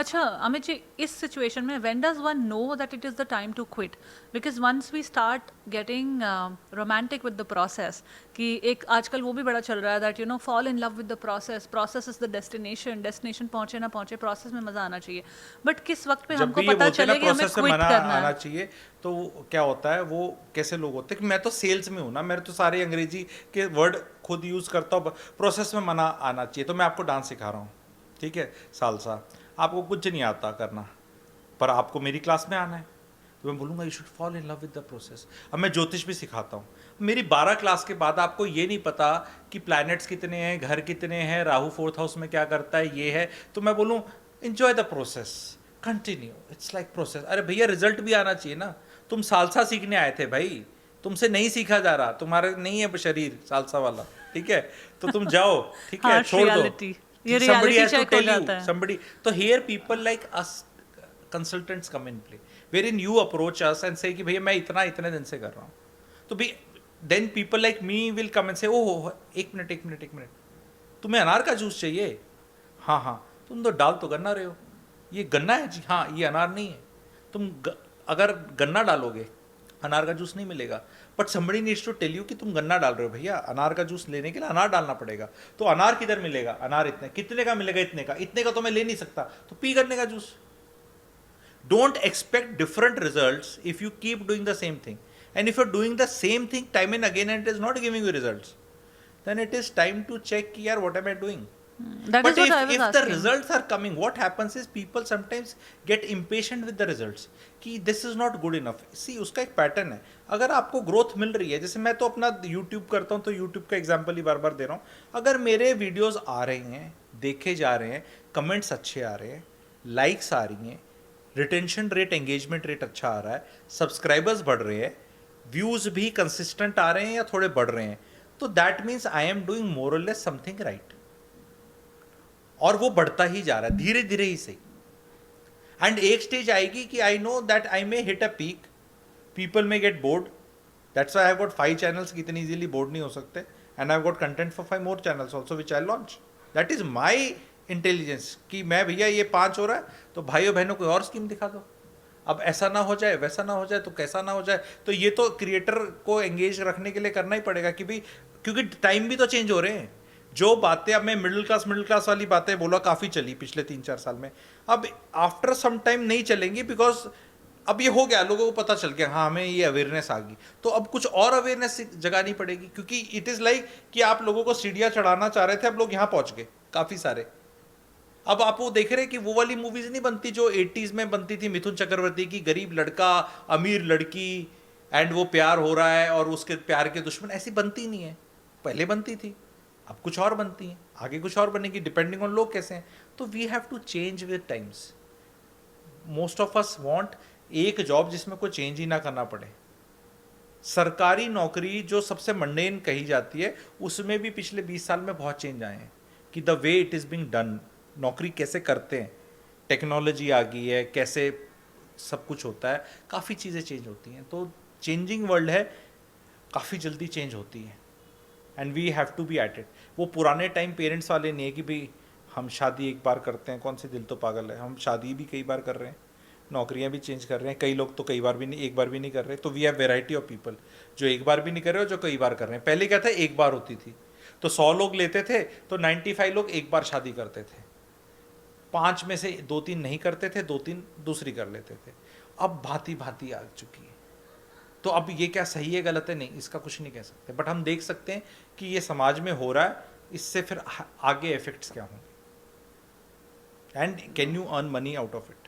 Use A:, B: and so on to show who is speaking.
A: अच्छा अमित जी, इस सिचुएशन में when does one know that it is the time to quit? Because once we start getting romantic with the process, कि एक आजकल वो भी बड़ा चल रहा है that you know fall in love with the process, process is the destination, destination पहुंचे ना पहुंचे प्रोसेस में मज़ा आना चाहिए। बट किस वक्त पे
B: जब
A: हमको
B: भी ये
A: पता
B: बोलते हैं ना
A: चले कि हमें
B: प्रोसेस से
A: क्विट
B: मना
A: करना
B: आना
A: है?
B: चाहिए, तो क्या होता है, वो कैसे लोग होते हैं कि मैं तो सेल्स में हूँ ना, मेरे तो सारे अंग्रेजी के वर्ड खुद यूज करता हूँ, प्रोसेस में मना आना चाहिए। तो मैं आपको डांस सिखा रहा हूँ, ठीक है, सालसा, आपको कुछ नहीं आता करना, पर आपको मेरी क्लास में आना है, तो मैं बोलूँगा you should fall in love with the process. अब मैं ज्योतिष भी सिखाता हूँ, मेरी 12 क्लास के बाद आपको ये नहीं पता कि प्लैनेट्स कितने हैं, घर कितने हैं, राहु 4th हाउस में क्या करता है, ये है, तो मैं बोलूँ enjoy the process, continue, it's like process. अरे भैया रिजल्ट भी आना चाहिए ना, तुम सालसा सीखने आए थे भाई, तुमसे नहीं सीखा जा रहा, तुम्हारा नहीं है शरीर सालसा वाला, ठीक है, तो तुम जाओ, ठीक है,
A: हार्श
B: छोड़ दो,
A: रियलिटी, ये
B: somebody
A: reality
B: has to
A: check हो
B: tell you,
A: जाता है।
B: somebody, तो here people like us consultants come in play, wherein you approach us and say कि भैया मैं इतना इतने दिन से कर रहा हूँ, तो भी then people like me will come and say ओह एक मिनट एक मिनट एक मिनट, तुम्हें अनार का जूस चाहिए, हाँ हाँ, तुम तो डाल तो गन्ना रहे हो, ये गन्ना है जी, हाँ ये अनार नहीं है, अगर गन्ना डालोगे अनार का जूस नहीं मिलेगा, but somebody needs to tell you कि तुम गन्ना डाल रहे हो भैया, अनार का जूस लेने के लिए अनार डालना पड़ेगा, तो अनार किधर मिलेगा, अनार इतने कितने का मिलेगा, इतने का तो मैं ले नहीं सकता, तो पी गन्ने का juice. Don't expect different results if you keep doing the same thing. And if you're doing the same thing time and again and it is not giving you results, then it is time to check here what am I doing.
A: That
B: But
A: is what I was
B: if the
A: asking.
B: results are coming, what happens is people sometimes get impatient with the results कि this is not good enough. See उसका एक pattern है, अगर आपको growth मिल रही है, जैसे मैं तो अपना यूट्यूब करता हूँ तो यूट्यूब का एग्जाम्पल ही बार बार दे रहा हूँ, अगर मेरे वीडियोज आ रहे हैं, देखे जा रहे हैं, कमेंट्स अच्छे आ रहे हैं, लाइक्स आ रही हैं, रिटेंशन रेट एंगेजमेंट रेट अच्छा आ रहा है, सब्सक्राइबर्स बढ़ रहे हैं, व्यूज भी कंसिस्टेंट आ रहे हैं या थोड़े बढ़ रहे हैं, तो that means I am doing more और लेस समथिंग राइट, और वो बढ़ता ही जा रहा है धीरे धीरे ही सही। एंड एक स्टेज आएगी कि I know that I may hit a peak, people may get bored, that's why I have got 5 channels, कितनी इजीली बोर्ड नहीं हो सकते, and I have got content for 5 more channels also which I launch. That is my intelligence कि मैं भैया ये 5 हो रहा है तो भाइयों बहनों कोई और स्कीम दिखा दो, अब ऐसा ना हो जाए, वैसा ना हो जाए, तो कैसा ना हो जाए, तो ये तो क्रिएटर को एंगेज रखने के लिए करना ही पड़ेगा कि भाई, क्योंकि टाइम भी तो चेंज हो रहे हैं, जो बातें अब मैं मिडिल क्लास वाली बातें बोला काफ़ी चली पिछले 3-4 साल में, अब आफ्टर सम टाइम नहीं चलेंगी, बिकॉज अब ये हो गया, लोगों को पता चल गया, हाँ हमें ये अवेयरनेस आ गई, तो अब कुछ और अवेयरनेस जगानी पड़ेगी, क्योंकि इट इज़ लाइक कि आप लोगों को सीढ़ियाँ चढ़ाना चाह रहे थे, अब लोग यहाँ पहुँच गए काफ़ी सारे। अब आप वो देख रहे हैं कि वो वाली मूवीज नहीं बनती जो 80s में बनती थी, मिथुन चक्रवर्ती की, गरीब लड़का अमीर लड़की एंड वो प्यार हो रहा है और उसके प्यार के दुश्मन, ऐसी बनती नहीं है, पहले बनती थी, अब कुछ और बनती हैं, आगे कुछ और बनेगी, डिपेंडिंग ऑन लोग कैसे हैं। तो we have to change with times. Most of us want एक जॉब जिसमें कोई चेंज ही ना करना पड़े। सरकारी नौकरी जो सबसे मंडेन कही जाती है, उसमें भी पिछले 20 साल में बहुत चेंज आए हैं कि the way it is being done, नौकरी कैसे करते हैं, टेक्नोलॉजी आ गई है, कैसे सब कुछ होता है, काफ़ी चीज़ें चेंज होती हैं। तो चेंजिंग वर्ल्ड है, काफ़ी जल्दी चेंज होती है, and we have to be at it. वो पुराने टाइम पेरेंट्स वाले नहीं है कि भाई हम शादी एक बार करते हैं, कौन से दिल तो पागल है, हम शादी भी कई बार कर रहे हैं, नौकरियां भी चेंज कर रहे हैं, कई लोग तो कई बार भी नहीं, एक बार भी नहीं कर रहे। तो we have variety of people, जो एक बार भी नहीं कर रहे हो, जो कई बार कर रहे हैं। पहले क्या था, एक बार होती थी तो 100 लोग लेते थे, तो 95 लोग एक बार शादी करते थे, 5 में से 2-3 नहीं करते थे, 2-3 दूसरी कर लेते थे। अब भांति भांति आ चुकी है, तो अब ये क्या सही है गलत है, नहीं, इसका कुछ नहीं कह सकते, बट हम देख सकते हैं कि ये समाज में हो रहा है, इससे फिर आगे इफेक्ट्स क्या होंगे, and can you earn money out of it.